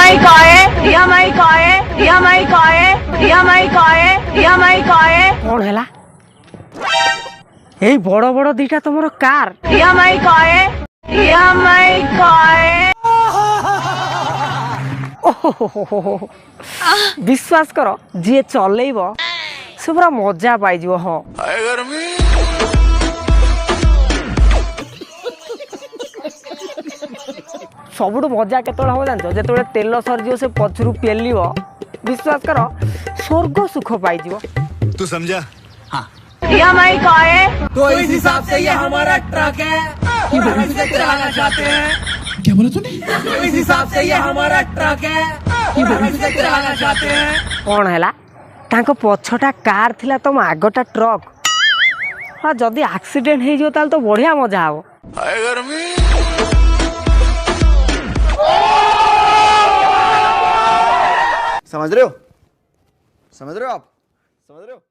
EMI का है, EMI का है, EMI का है, EMI का है, EMI का है। कौन हैला ए बड़ बड़ दीटा तुमर कार EMI का है, EMI का है। विश्वास कर जी चलेब से पूरा मजा पाइज हाँ सबुठ मजा केतल हम जान जो तेल सरज से पछरू पेल विश्वास कर स्वर्ग सुख पाइज तू समझा? हाँ। EMI का है, तो इस हिसाब से ये हमारा ट्रक है, हम इसे चलाना चाहते हैं। क्या बोला तूने? तो इस हिसाब से ये हमारा ट्रक है, हम इसे चलाना चाहते हैं। कौन है तांको पछटा कार थिला तुम आगटा ट्रक हाँ जदि एक्सीडेंट हो ताल तो बढ़िया मजा हो समझ रहे हो? समझ रहे हो आप? समझ रहे हो?